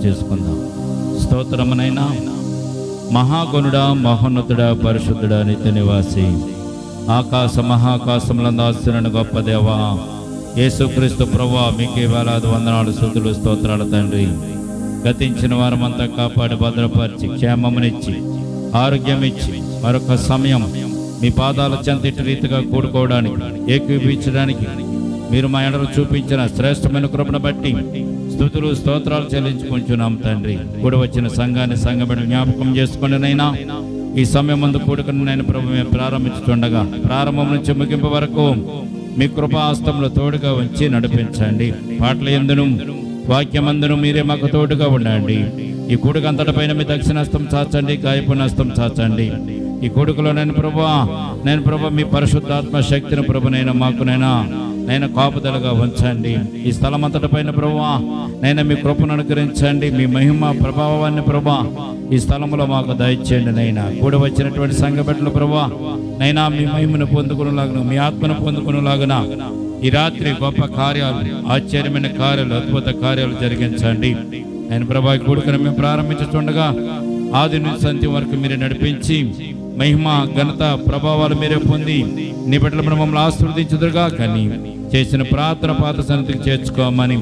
చేసుకుందాం. స్తోత్రమునైనా మహాగణుడా, మహోన్నతుడా, పరిశుద్ధుడా, నిత్య నివాసి, ఆకాశ మహాకాశములందు ఆశీనుని గొప్ప దేవా యేసుక్రీస్తు ప్రభువా, మీకే వేలాది వందనాలు, స్తుతులు, స్తోత్రాలు తండ్రి. గతించిన వారమంతా కాపాడి భద్రపరిచి క్షేమమునిచ్చి ఆరోగ్యం ఇచ్చి మరొక సమయం మీ పాదాల చెంతటి రీతిగా కూడుకోవడానికి, ఏకీభవించడానికి మీరు మా ఎడలు చూపించిన శ్రేష్టమైన కృపను బట్టి స్తుతులు, స్తోత్రాలు చెల్లించుకుంటున్నాం తండ్రి. కూడి వచ్చిన సంఘాన్ని, సంఘబిడ్డ జ్ఞాపకం చేసుకునినైనా ఈ సమయం ముందు కూడుకుని నేను ప్రభు మేము ప్రారంభించుతుండగా ప్రారంభం నుంచి ముగింపు వరకు మీ కృపాహస్తంలో తోడుగా ఉంచి నడిపించండి. పాటల యందును వాక్యమందును మీరే మాకు తోడుగా ఉండండి. ఈ కూడుకు అంతటిపైన మీ దక్షిణాస్తం చాచండి, గాయపునస్తం చాచండి. ఈ కూడుకులో నేను ప్రభు మీ పరిశుద్ధాత్మ శక్తిని ప్రభునైనా మాకునైనా కాపుదలుగా ఉంచండి. ఈ స్థలం అంతటిపైన ప్రభువా నైనా మీ కృపను అనుగ్రహించండి. మీ మహిమ ప్రభావాన్ని ప్రభా ఈ స్థలంలో మాకు దయచేయండి. నైనా కూడి వచ్చినటువంటి సంఘ బిడ్డలు ప్రభువా నైనా మీ మహిమను పొందుకునేలాగున, మీ ఆత్మను పొందుకునేలాగున ఈ రాత్రి గొప్ప కార్యాలు, ఆశ్చర్యమైన కార్యాలు, అద్భుత కార్యాలు జరిగించండి. ఆయన ప్రభా ఈ కూడుకుని మేము ప్రారంభించుతుండగా ఆది నుంచి అంత్యం వరకు మీరే నడిపించి మహిమ, ఘనత, ప్రభావాలు మీరే పొంది నీ బిడ్డల మమ్మల్ని ఆశీర్వదించుదురుగా. కానీ చేసిన ప్రార్థన పాత సన్నిధికి చేర్చుకోమని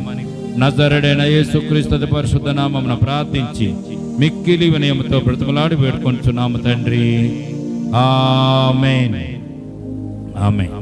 నజరేయుడైన యేసుక్రీస్తు పరిశుద్ధ నామమున ప్రార్థించి మిక్కిలి వినయముతో బ్రతిమలాడి వేడుకొంచున్నాము తండ్రి. ఆమేన్, ఆమేన్.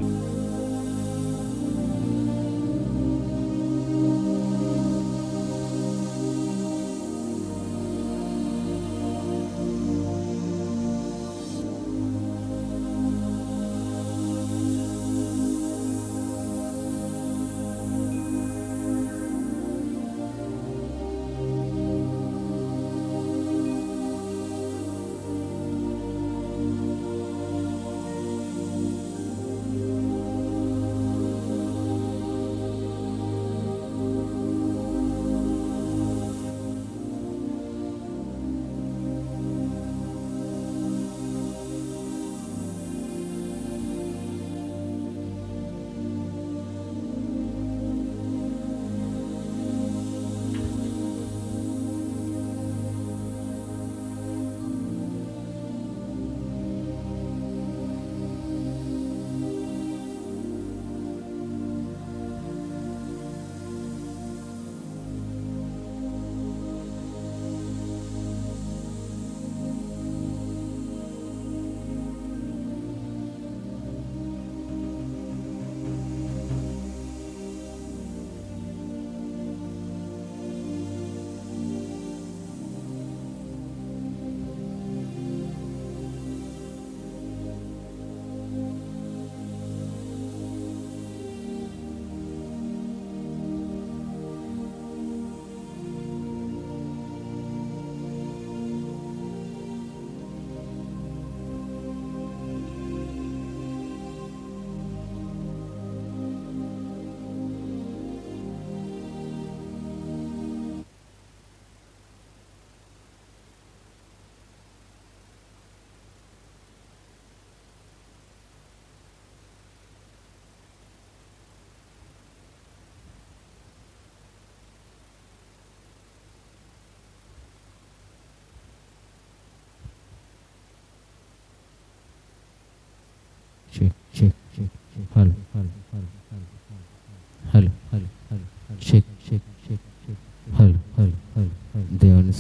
దేవుని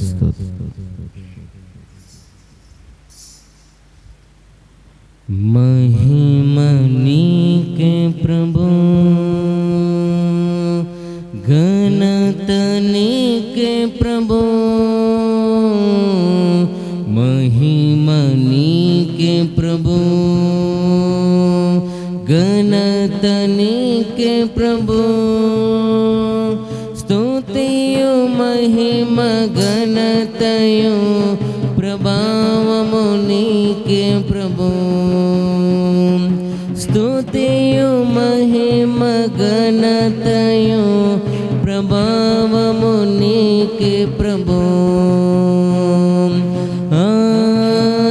महिम नीके प्रभु, घनत नीके प्रभु, महिम नीके प्रभु, घनत नीके प्रभु, स्तुतियु महिम घनतयु ప్రభావము నీకే ప్రభు, స్తుతియు మహిమ ఘనతయు ప్రభావము నీకే ప్రభు.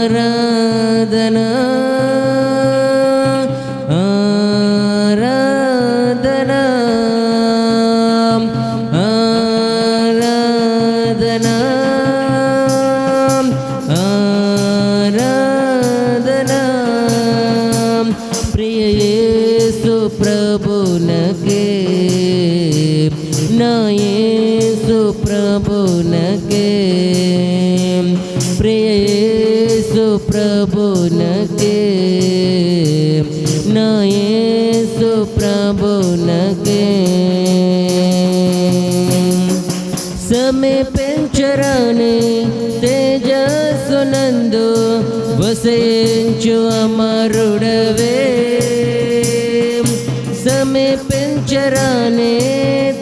ఆరాధనా ఆరాధనా ఆరాధనా ప్రభునకే ప్రియ యేసు ప్రభునకే నా యేసు ప్రభునకే సమీపించరాని తేజస్సునందు వసించు అమరుడవే సమీపించరాని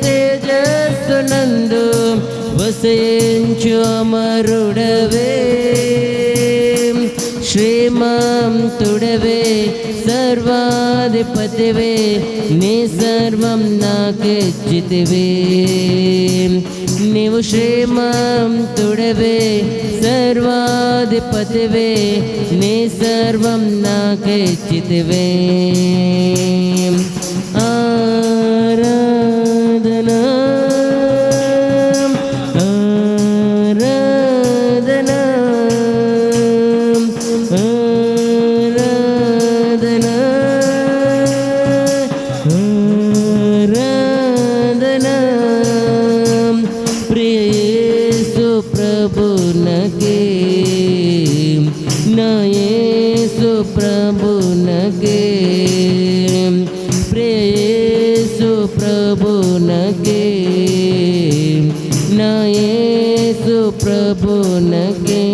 తేజస్సునందు వసించు అమరుడవే శ్రీమంతుడవే సర్వాధిపతివే నీ సర్వం నాకిచ్చితివే నీవు శ్రీమంతుడవే సర్వాధిపతివే నీ సర్వం నాకిచ్చితివే ఆరాధనా ఆరాధనా ఆరాధనా ఆరాధనా ప్రియ యేసు ప్రభునకే నా యేసు ప్రభునకే ప్రియ యేసు ప్రభునకే నా యేసు ప్రభునకే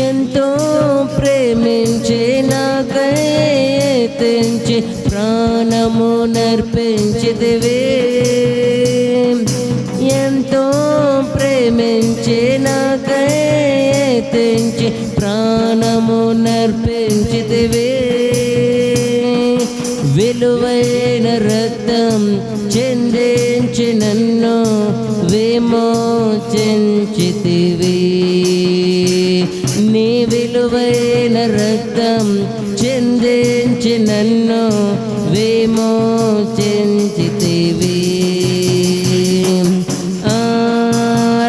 ఎంతో ప్రేమించి నాకై తెంచి ప్రాణము నర్పించితివే ఎంతో ప్రేమించి నాకై తెంచి ప్రాణము నర్పించితివే విలువైన రక్తం చెందించి నన్ను విమోచించితివి నీ విలువైన రక్తం చెందించి నన్ను విమోచించితివి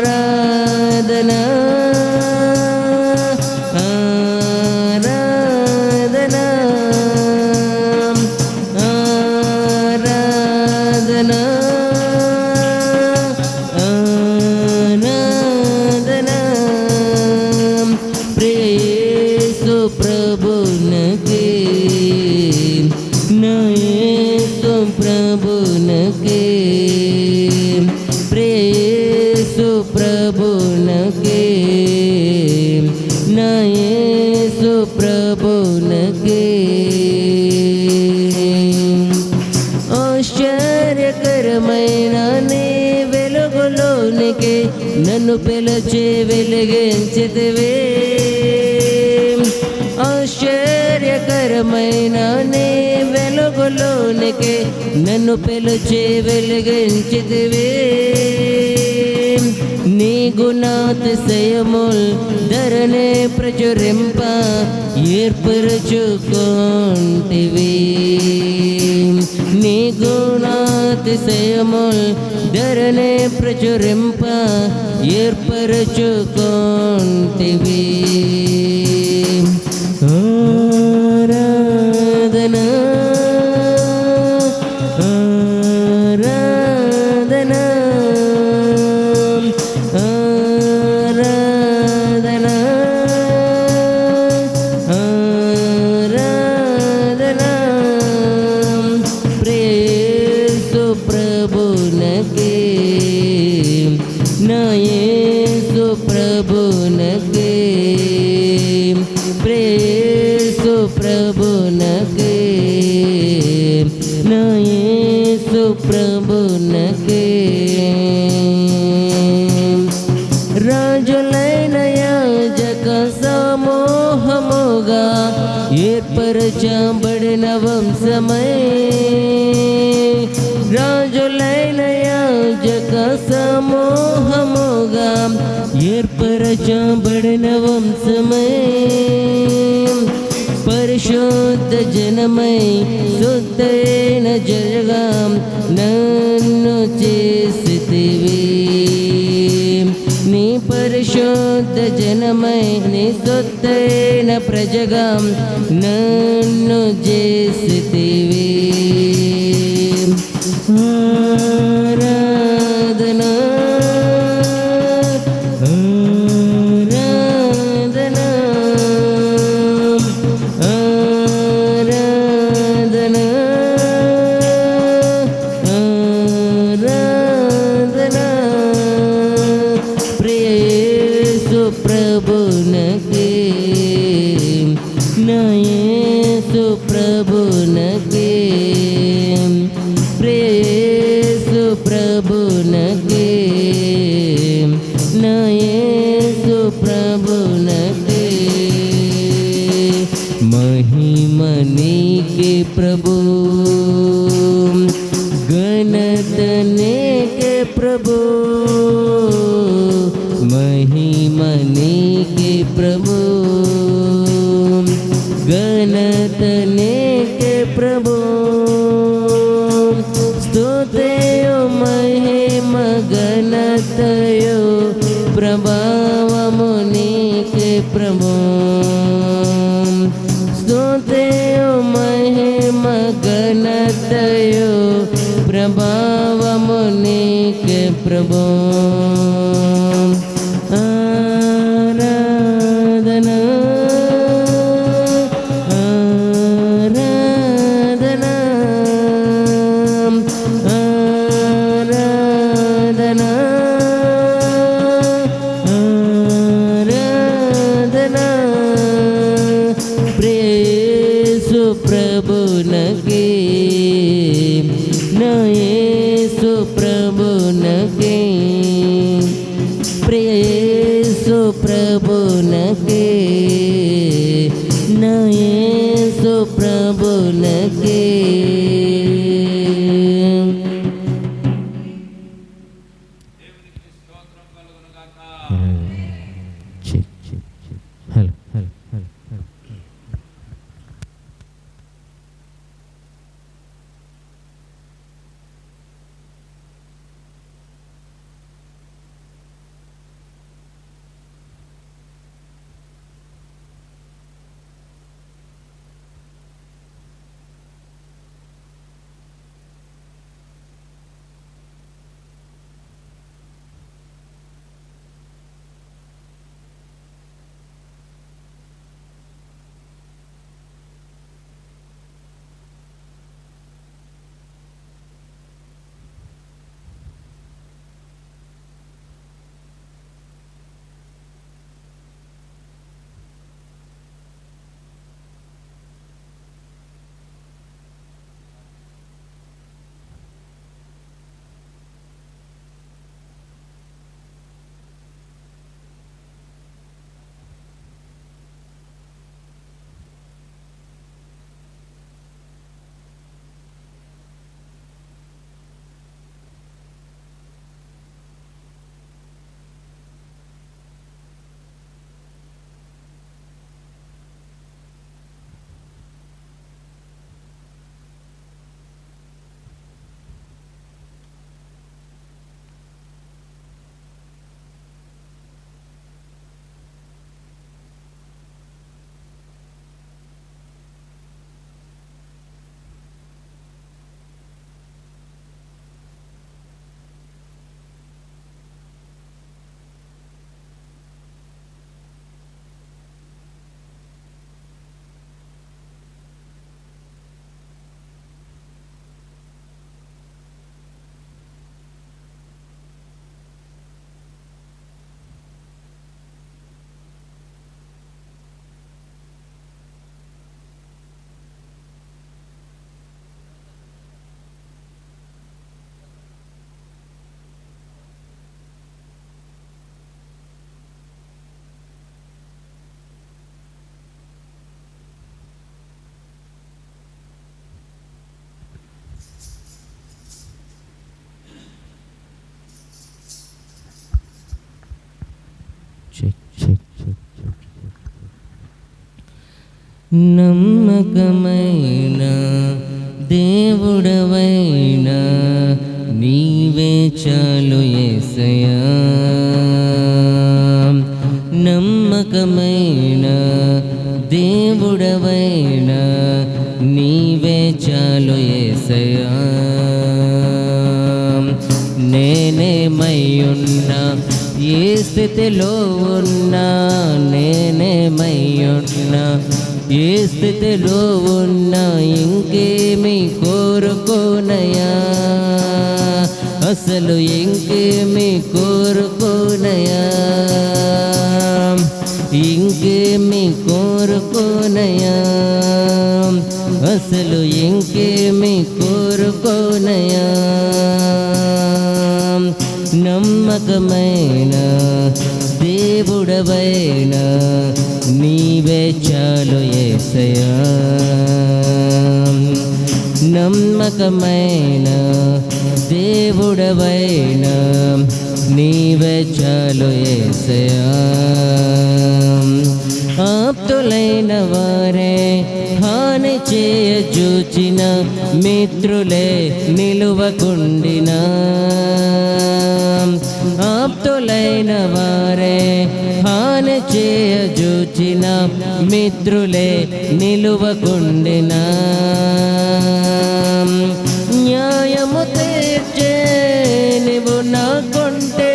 ఆరాధనా ఆరాధనా ఆరాధనా ఆరాధనా ప్రియ యేసు ప్రభునకే నా యేసు ప్రభునకే ప్రియ యేసు ప్రభునకే నా యేసు ప్రభునకే ఆశ్చర్యకరమైన నీ వెలుగులోనికి నన్ను పిలిచి వెలిగించితివే ఆశ్చర్యకరమైన నీ వెలుగులోనికి నన్ను పిలిచి వెలిగించితివే నీ గుణాతిశయముల్ ధరణి ప్రచురింప ఏర్పరచుకొంటివి నీ గుణాతిశయముల్ ధరణి ప్రచురింప ఏర్పరచుకొంటివి ఆరాధనా ఆరాధనా ఆరాధనా ఆరాధనా ప్రియ యేసు ప్రభునకే నా యేసు ప్రభునకే ప్రియ యేసు ప్రభునకే నా యేసు ప్రభునకే రాజులైన యాజక సమూహముగా ఏర్పరచబడిన వంశమై రాజులైన యాజక సమూహముగా ఏర్పరచబడిన వంశమై పరిశుద్ధ జనమై శుద్ధైన జరగా నన్ను చేసితివి నీ పరిశుద్ధ జనమై నీ శుద్ధైన ప్రజగా నన్ను చేసితివి ఆరాధనా ఆరాధనా ఆరాధనా ఆరాధనా ప్రియ యేసు ప్రభునకే నా యేసు ప్రభునకే ప్రియ యేసు ప్రభునకే నా యేసు ప్రభునకే మహిమ నీకే ప్రభు ఘనత నీకే ప్రభు మహిమ నీకే ప్రభు ఘనత నీకే ప్రభు స్తుతియు మహిమ ఘనతయు ప్రభావము నీకే ప్రభు స్తుతియు మహిమ ఘనతయు ప్రభావము నీకే ప్రభు ఆరాధనా ఆరాధనా ఆరాధనా ఆరాధనా ప్రియ యేసు ప్రభునకే నా యేసు ప్రభునకే ప్రియ యేసు ప్రభునకే నా యేసు ప్రభునకే హలో హలో హలో హలో నమ్మకమైన దేవుడవైనా నీవే చాలు యేసయ్యా. నమ్మకమైన దేవుడవైనా నీవే చాలు యేసయ్యా. నేనేమయ్యున్నా ఏ స్థితిలో ఉన్నా నేనేమయ్యున్నా ఏ స్థితిలో ఉన్నా ఇంకేమి కోరుకోనయా అసలు ఇంకేమి కోరుకోనయా ఇంకేమి కోరుకోనయా అసలు ఇంకేమి కోరుకోనయా నమ్మకమైన దేవుడవైన నీవే చాలు యేసయ్యా నమ్మకమైన దేవుడవైన నీవే చాలు యేసయ్యా ఆప్తులైన వారే హాని చేయజూచిన మిత్రులే నిలువకుండినా ఆప్తులైన వారే హాని చేయజూచిన మిత్రులే నిలువకుండినా న్యాయము తీర్చే నీవు నాకుంటే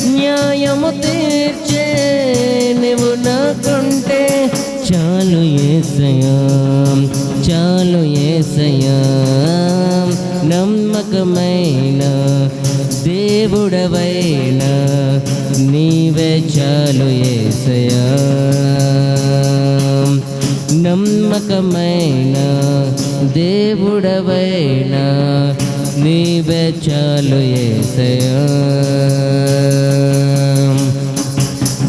న్యాయము తీర్చే నీవు నాకుంటే చాలు యేసయ్యా చాలు యేసయ్యా నమ్మకమైన దేవుడవైన నీవే చాలు యేసయ్యా నమ్మకమైన దేవుడవైన నీవే చాలు యేసయ్యా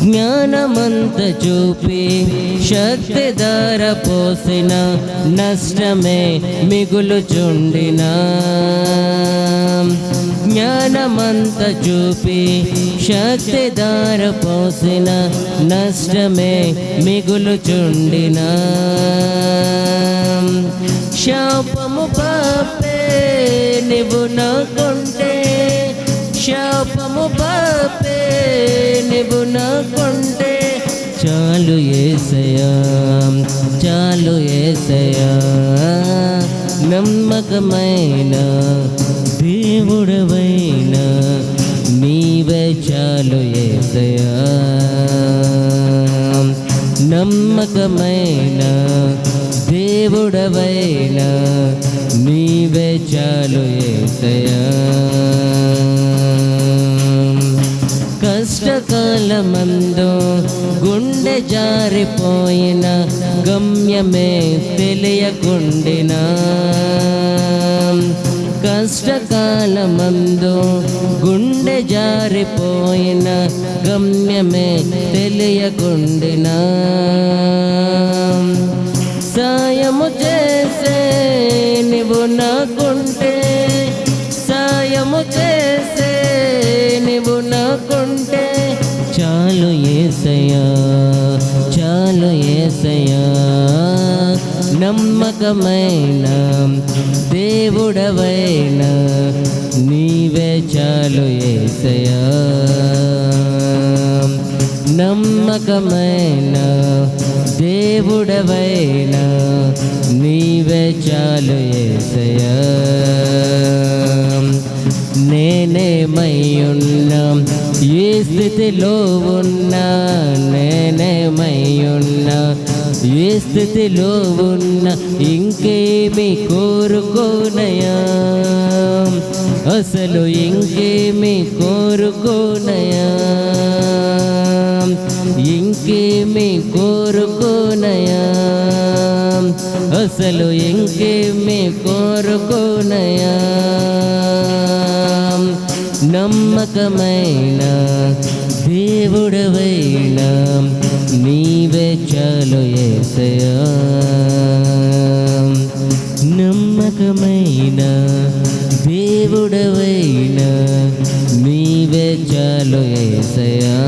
జ్ఞానమంత చూపి శక్తి ధార పోసిన నష్టమే మిగులుచుండినా జ్ఞానమంత చూపి శక్తి ధార పోసిన నష్టమే మిగులుచుండినా శాపము పాపే నీవు నాకుంటే శాపము పాపే నీవు నాకుంటే చాలు యేసయ్యా చాలు యేసయ్యా నమ్మకమైన దేవుడవైన నీవే చాలు యేసయ్యా నమ్మకమైన దేవుడవైన నీవే చాలు యేసయ్యా కష్టకాలమందు గుండె జారిపోయిన గమ్యమే తెలియకుండినా కష్టకాలమందు గుండె జారిపోయిన గమ్యమే తెలియకుండినా సాయము చేసే నీవు నాకుంటే సాయము చేసే నీవు నాకుంటే చాలు యేసయ్యా చాలు యేసయ్యా నమ్మకమైన దేవుడవైన నీవే చాలు యేసయ్యా నమ్మకమైన దేవుడవైన నీవే చాలు యేసయ్యా నేనేమయ్యున్నా ఏ స్థితిలో ఉన్నా నేనేమయ్యున్నా ఏ స్థితిలో ఉన్నా ఇంకేమి కోరుకోనయా అసలు ఇంకేమి కోరుకోనయా ఇంకేమి కోరుకోనయా అసలు ఇంకేమి కోరుకోనయా నమ్మకమైన దేవుడవైన నీవే చాలు యేసయ్యా నమ్మకమైన దేవుడవైన నీవే చాలు యేసయ్యా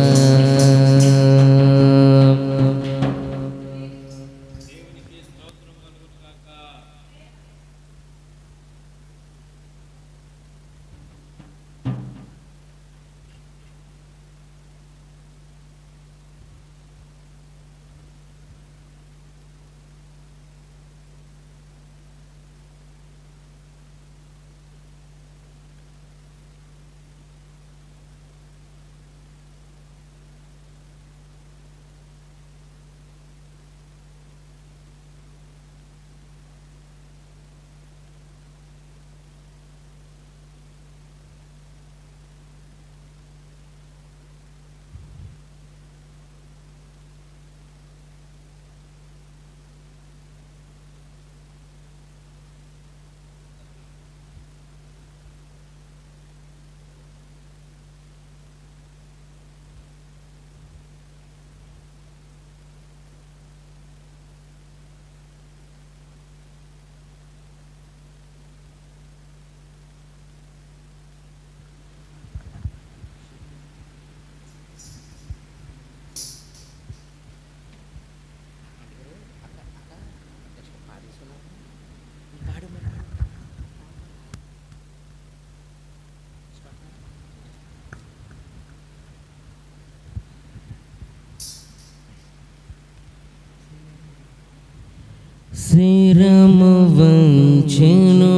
శిరము వంచెను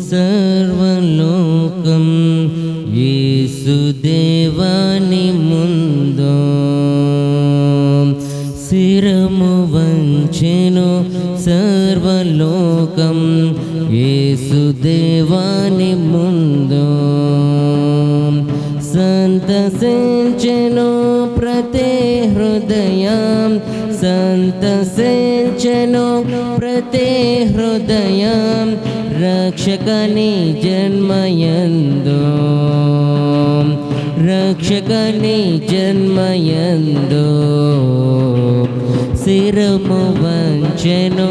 సర్వలోకం యేసుదేవాని ముందు. శిరము వంచెను సర్వలోకం యేసుదేవాని ముందు. సంతసించెను ప్రతి హృదయం, సంతసించెను ప్రతి హృదయం రక్షకని జన్మయందు, రక్షకని జన్మయందు. శిరము వంచెను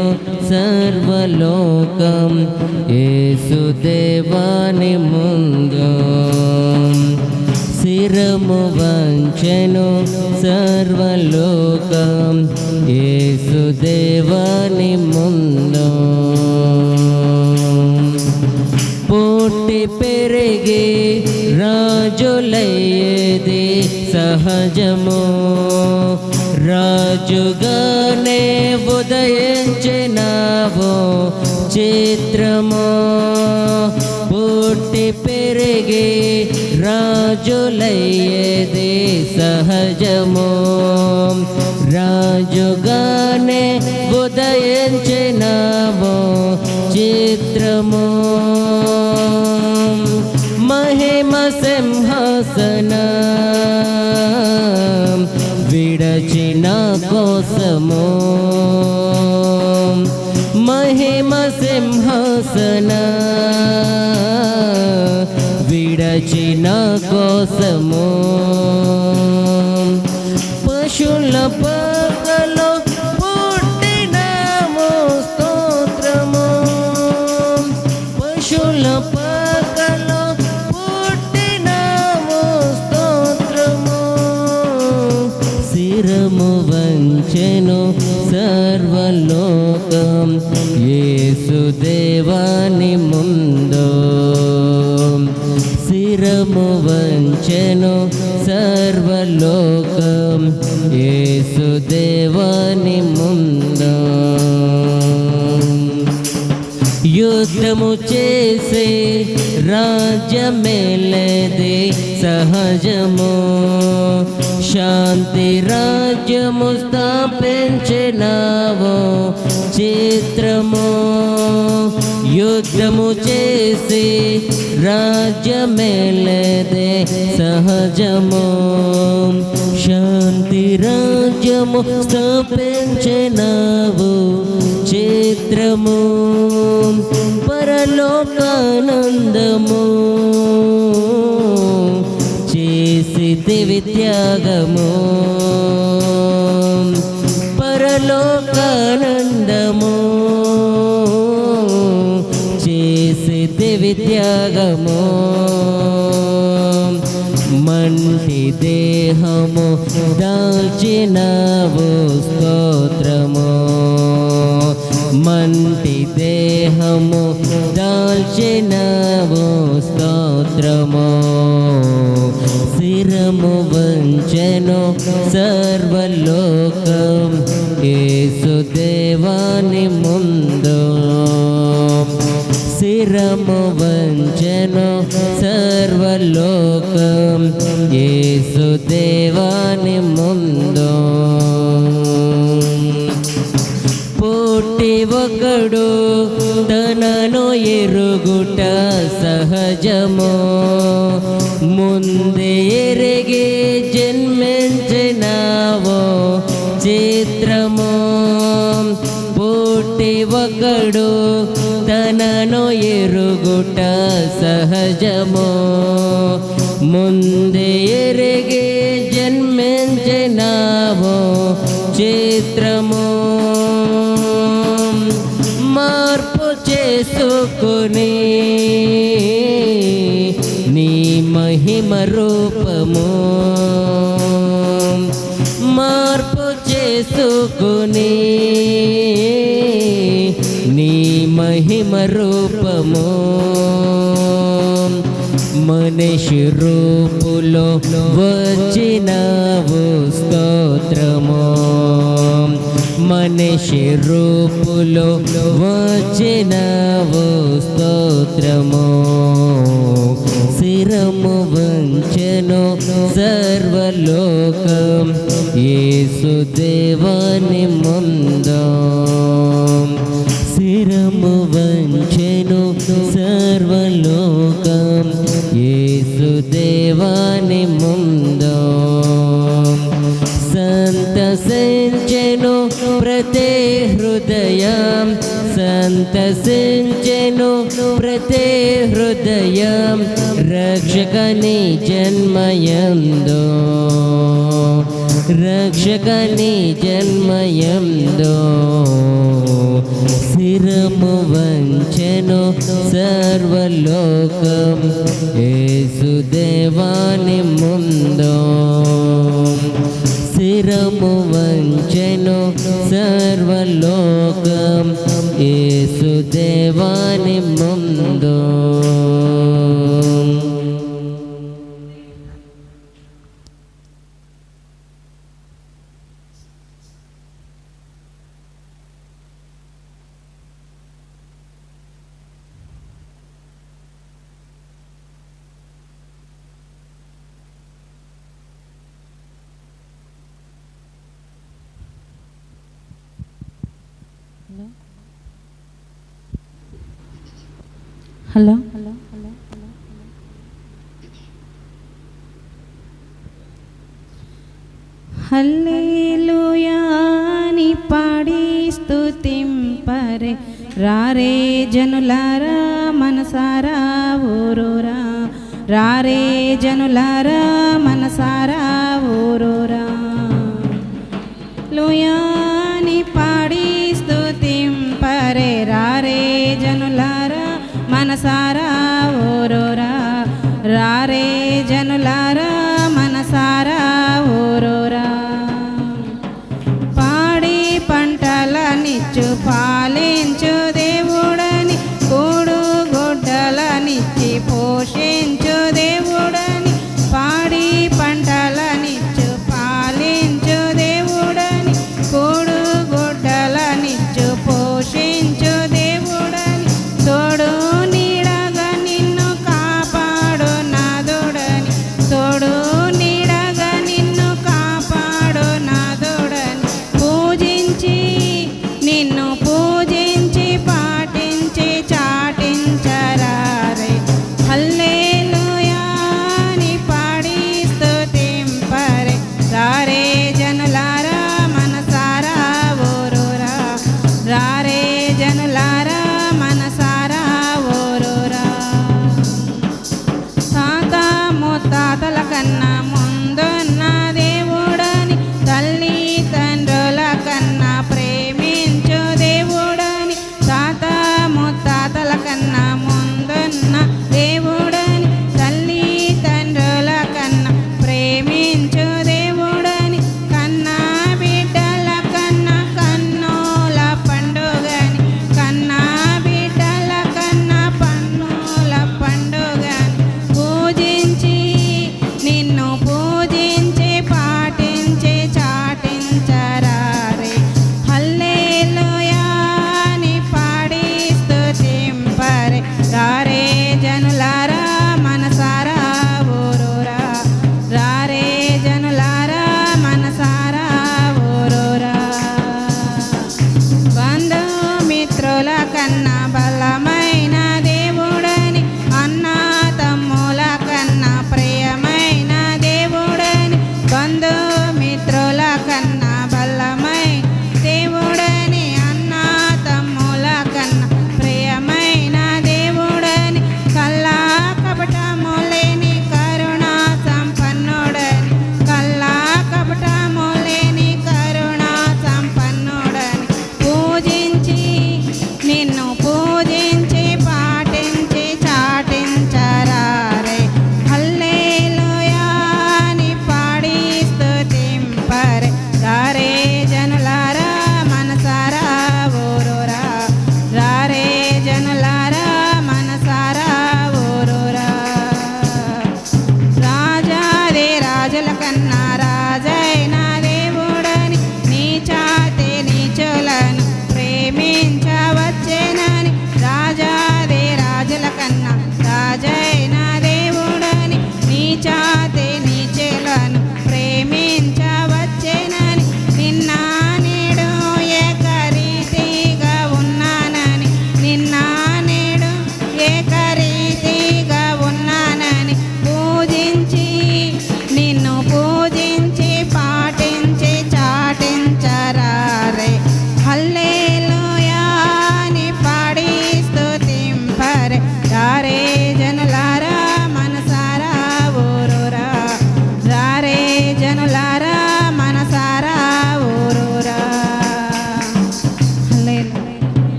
సర్వలోకం యేసుదేవాని ముందు. శిరము వంచెను సర్వలోకం యేసుదేవాని ముందు. పుట్టి పెరిగి రాజులయ్యేది సహజము, రాజుగానే ఉదయించినావో చిత్రము. పుట్టి పెరిగి రాజులయ్యేది సహజము, రాజుగానే ఉదయించినావో చిత్రము. మహిమ సింహాసనం విడచిన కోసము, మహిమ సింహాసనం విడచిన కోసము. పశుల పక్కలో పుట్టినాము స్తోత్రము, పశుల పక్కలో పుట్టినాము స్తోత్రము. శిరము వంచెను సర్వలోకం యేసుదేవాని ముందు. శిరము వంచెను సర్వలోకం యేసుదేవాని ముందు. యుద్ధము చేసే రాజ్యమేలేది సహజము, శాంతి రాజ్యము స్థాపించినావో చిత్రము. యుద్ధము చేసి రాజ్యమేలేదే సహజము, శాంతి రాజ్యము స్థాపించినావు చిత్రము. పరలోకానందము చేసితివి త్యాగము, పరలోకానందము చేసితివి త్యాగము. మంటి దేహము దాల్చినావు స్తోత్రము, మంటి దేహము దాల్చినావు స్తోత్రము. శిరము వంచెను సర్వలోకం యేసుదేవాని ముందు. శిరము వంచెను సర్వలోకం యేసుదేవాని ముందు. పుట్టి ఒకడు తనను ఎరుగుట సహజము, ముందే ఎరిగి జన్మించినావో చిత్రము. పుట్టి ఒకడు తనను ఎరుగుట సహజము, ముందే ఎరిగి జన్మించినావో చిత్రము. మార్పు చేసుకుని నీ మహిమ రూపము, మార్పు చేసుకుని నీ మహిమ రూపము. మనిషి రూపులో వచ్చినావు స్తోత్రము. మనిషి రూపులో వచ్చినావు స్తోత్రము. శిరము వంచెను సర్వలోకం యేసు దేవాని ముందు. శిరము వంచెను సర్వలోకం యేసు దేవాని ముందు. సంతసించెను ప్రతి హృదయం, సంతసించెను ప్రతి హృదయం రక్షకని జన్మయందు. రక్షకని జన్మయందు. శిరము వంచెను సర్వలోకం యేసు దేవాని ముందు. శిరము వంచెను సర్వలోకం యేసు దేవాని ముందు. హలో హల్లెలూయా అని పాడి స్తుతింపరే రారే జనులారా మనసారా ఊరూరా. రారే జనులారా మనసారా ఊరూరా. లూయాని పాడి స్తుతింపరే రారే జనులారా మనసారా ఊరూరా. రారే జనులారా మనసారా ఊరూరా. పాడి పంటలనిచ్చు పాలించు దేవుడని, కూడు గుడ్డలనిచ్చి పోషించు దేవుడని. పాడి పంటలనిచ్చు పాలించు దేవుడని, కూడు గుడ్డలనిచ్చు పోషించు దేవుడని. తోడు నీడా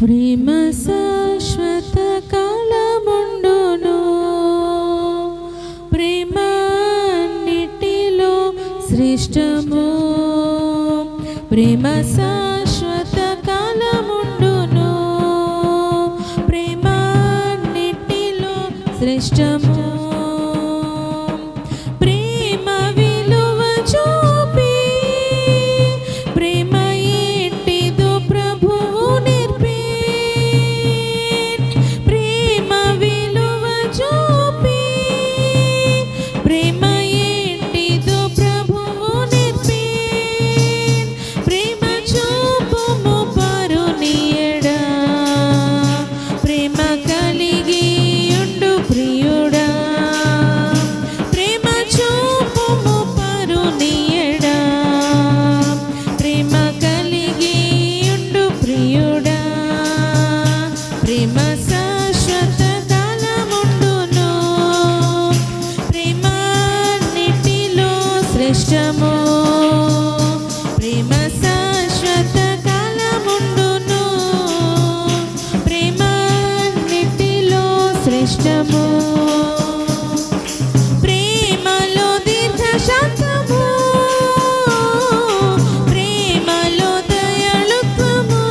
ప్రేమ శాశ్వత కాలముండును, ప్రేమ అన్నిటిలో శ్రేష్టము. ప్రేమ శాశ్వత కాలముండును, ప్రేమ అన్నిటిలో శ్రేష్టము. ప్రేమ విలువ చూపి ప్రేమ ఏంటిదో ప్రభువు నేర్పి. ప్రేమ విలువ చూపి ప్రేమ ఏంటిదో ప్రభువు నేర్పి. ప్రేమ చూపుము పరుని ఎడ, ప్రేమ కలిగి ఉండు ప్రియుడా. ప్రేమ చూపుము పరుని ఎడ, ప్రేమ కలిగి ఉండు ప్రియుడా. ప్రేమ శాశ్వత కాలముండును, ప్రేమ అన్నిటిలో శ్రేష్టము. ప్రేమ శాశ్వత కాలముండును, ప్రేమ అన్నిటిలో శ్రేష్టము. ప్రేమలో దీర్ఘ శాంతము, ప్రేమలో దయాళుత్వము.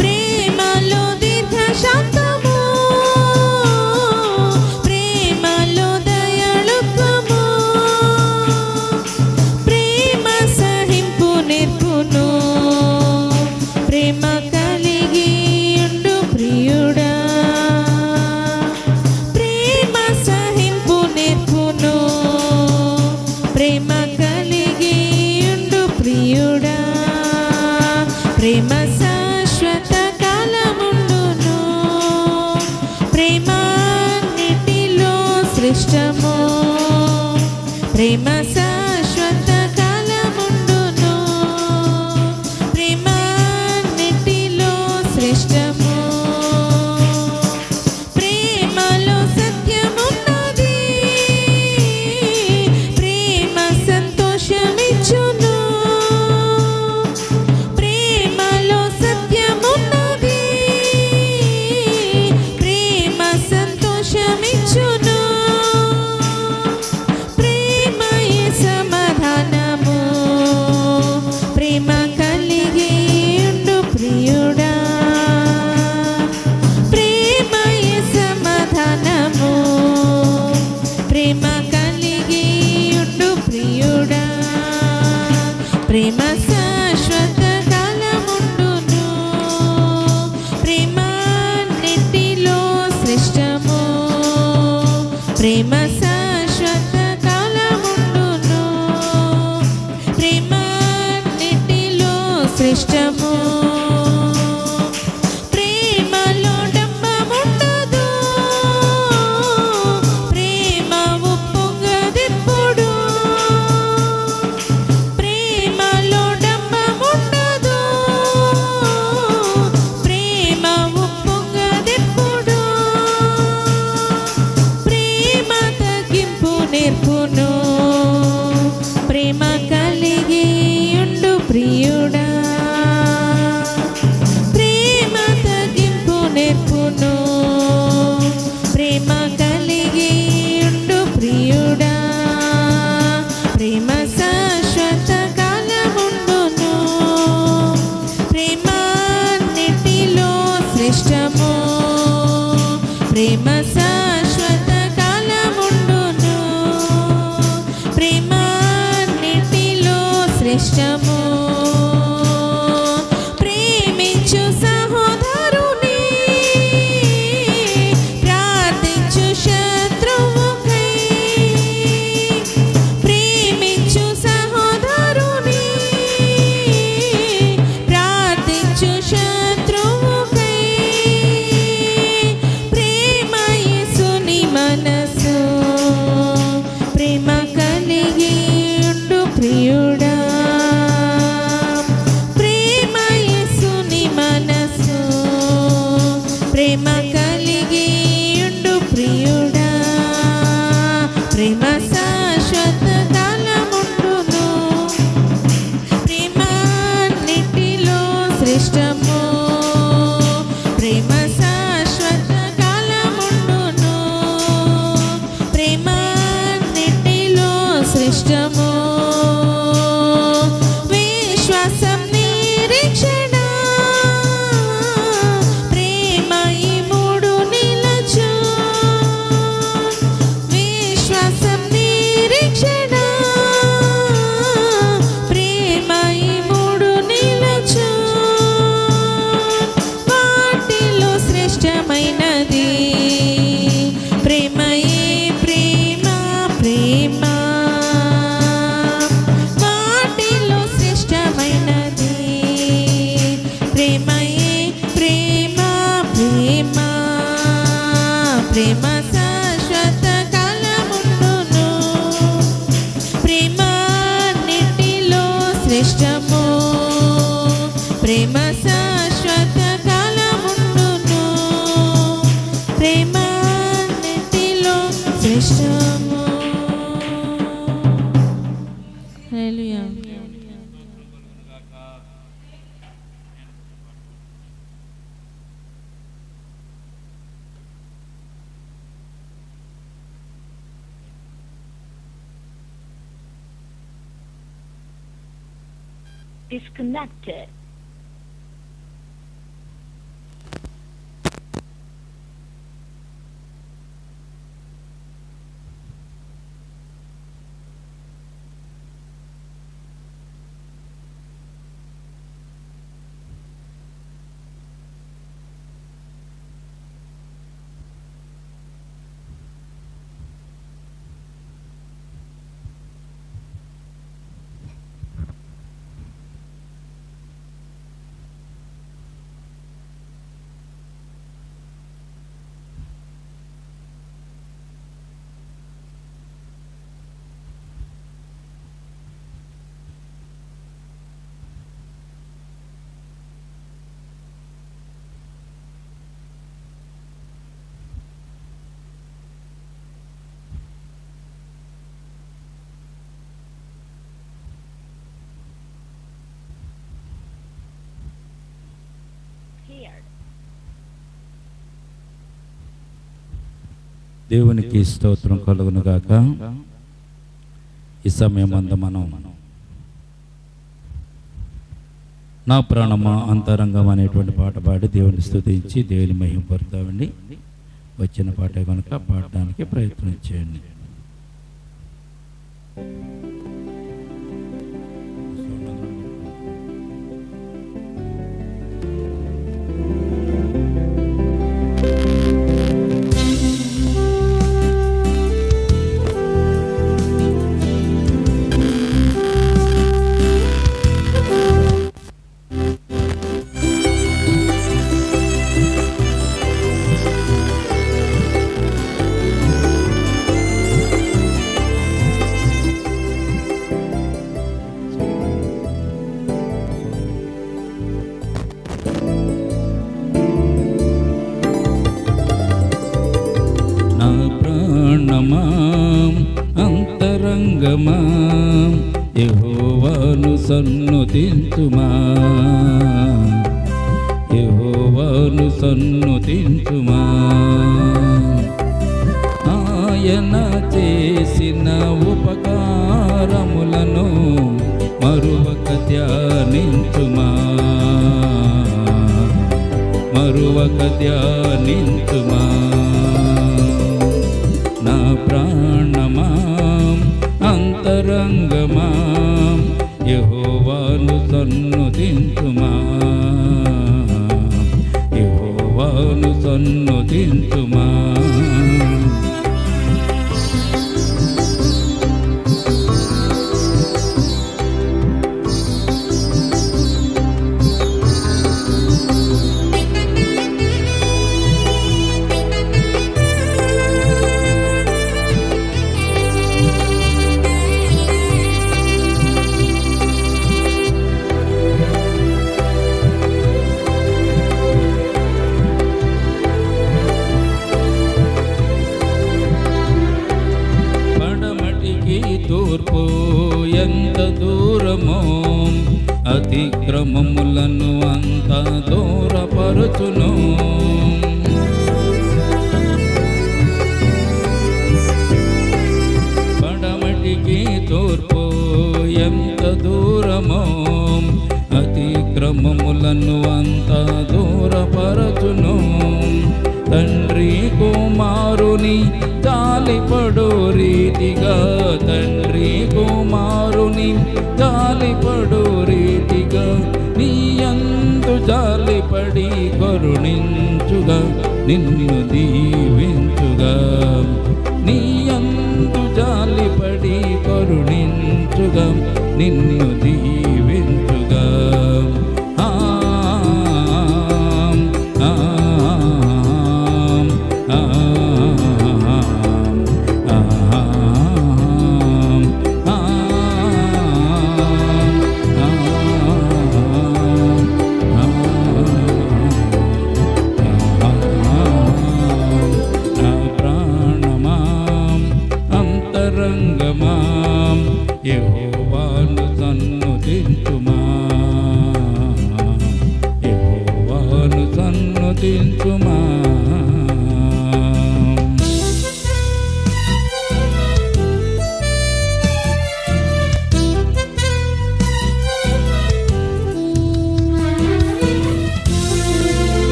ప్రేమలో దీర్ఘ శాంతము, ప్రేమలో దయాళుత్వము. ప్రేమ సహింపు నేర్పును, ప్రేమ కలిగి ఉండు ప్రియుడా. ప్రేమ సహింపు నేర్పును, ప్రేమ కలిగి ఉండు ప్రియుడా. ప్రేమ శాశ్వత కాలముండును, ప్రేమ అన్నిటిలో శ్రేష్టము. ప్రేమ శాశ్వత కాలముండును, ప్రేమ అన్నిటిలో శ్రేష్టము. ప్రేమలో సత్యమున్నది, ప్రేమ సంతోషమిచ్చును. ప్రేమలో సత్యమున్నది, ప్రేమ సంతోషమిచ్చును. ప్రేమయే సమాధానము, ప్రేమ కలిగి ఉండు ప్రియుడా. ప్రేమయే సమాధానము, ప్రేమ కలిగి ఉండు ప్రియుడా. ప్రేమ శాశ్వత కాలముండును, ప్రేమ అన్నిటిలో శ్రేష్టము. ప్రేమ శాశ్వత కాలముండును, ప్రేమ అన్నిటిలో శ్రేష్టము. ప్రేమలో డంబముండదు, ప్రేమ ఉప్పొంగదెప్పుడు. ప్రేమలో డంబముండదు, ప్రేమ ఉప్పొంగదెప్పుడు. ప్రేమ తగ్గింపు నేర్పును, ప్రేమ కలిగి ఉండు ప్రియుడా. ప్రేమ తగ్గింపు నేర్పును, ప్రేమ కలిగి ఉండు ప్రియుడా. ప్రేమ శాశ్వత కాలముండును, ప్రేమ అన్నిటిలో శ్రేష్టము. ప్రేమ శాశ్వత కాలముండును, ప్రేమ అన్నిటిలో శ్రేష్టము. ప్రేమించు సహోదరుని, ప్రార్థించు శత్రువుకై. ప్రేమించు సహోదరుని, ప్రార్థించు శత్రువుకై. ప్రేమ యేసుని మనసు, ప్రేమ కలిగి ఉండు ప్రియుడా. ప్రేమ యేసుని మనసు, ప్రేమ కలిగి ఉండు ప్రియుడా. ప్రేమ శాశ్వత కాలముండును, ప్రేమ అన్నిటిలో శ్రేష్టము. శ్రేష్టమైనది. ప్రేమయే ప్రేమ ప్రేమ వాటిలో శ్రేష్టమైనది. ప్రేమయే ప్రేమ ప్రేమ ప్రేమ శాశ్వత కాలముండును. ప్రేమ అన్నిటిలో శ్రేష్టము. ప్రేమ శాశ్వత కాలముండును. ప్రేమ అన్నిటిలో శ్రేష్టము. హల్లెలూయా. Disconnected. దేవునికి స్తోత్రం కలుగును గాక. ఈ సమయమందు మనం నా ప్రాణమా అంతరంగం అనేటువంటి పాట పాడి దేవుని స్తుతించి దేవుని మహిమపడతామండి. వచ్చిన పాటే కనుక పాడడానికి ప్రయత్నం చేయండి. అంతరంగమా యెహోవాను సన్నుతించుమా, యెహోవాను సన్నుతించుమా. ఆయన చేసిన ఉపకారములను మరువక ధ్యానించుమా, మరువక ధ్యానించుమా. నా ప్రాణమా అంతరంగమా యెహోవాను సన్నుతించుమా, యెహోవాను సన్నుతించుమా. తూర్పు ఎంత దూరమో అతిక్రమములను అంత దూరపరుచును. పడమటికి తూర్పు ఎంత దూరమో అతిక్రమములను అంత దూరపరచును. తండ్రి కుమారుని జాలిపడు రీతిగా, తండ్రి కుమారుని జాలిపడు రీతిగా నీ యందు జాలిపడి కరుణించుగా. నిన్ను దీవించుగా, నీ యందు జాలిపడి కరుణించుగా, నిన్ను దీవించుగా. యెహోవాను సన్నుతించుమా, యెహోవాను సన్నుతించుమా.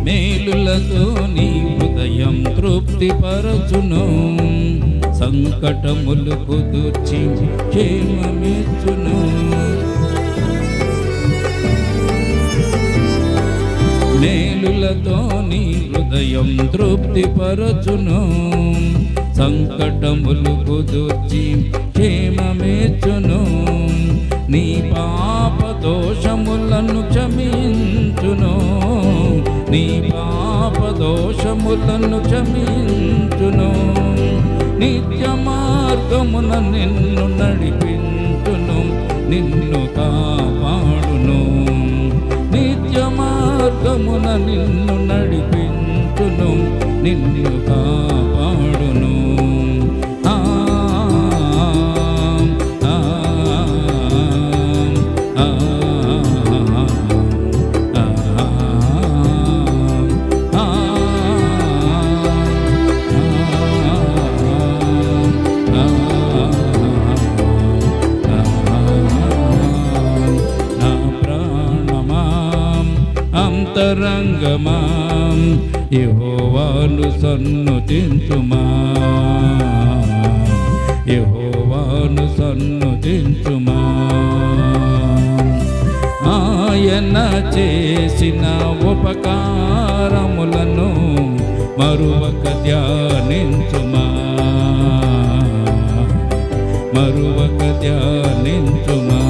మేలులతో నీ హృదయం తృప్తిపరచును, సంకటములు కుదుర్చి క్షేమమిచ్చును. మేలులతో నీ హృదయం తృప్తిపరచును, సంకటములు కుదుర్చి క్షేమమిచ్చును. నీ పాప దోషములను క్షమించును, నీ పాప దోషములను క్షమించును. నిత్య మార్గమున నిన్ను నడిపించును, నిన్ను కాపాడును. నిత్య మార్గమున నిన్ను నడిపించును, నిన్ను కాపాడును. అంతరంగమాం యెహోవాను సన్నుతించుమా, యెహోవాను సన్నుతించుమా. ఆయన చేసిన ఉపకారములను మరువక ధ్యానించుమా, మరువక ధ్యానించుమా.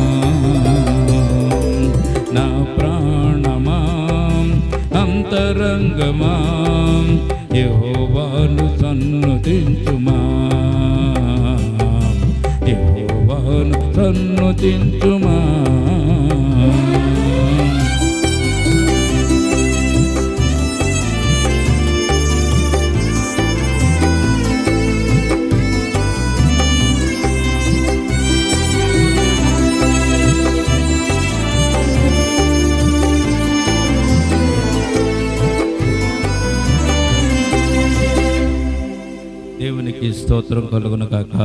నా ప్రాణమా అంతరంగమా యెహోవాను సన్నుతించుమా, యెహోవాను సన్నుతించుమా. దేవునికి స్తోత్రం కలుగును కాక.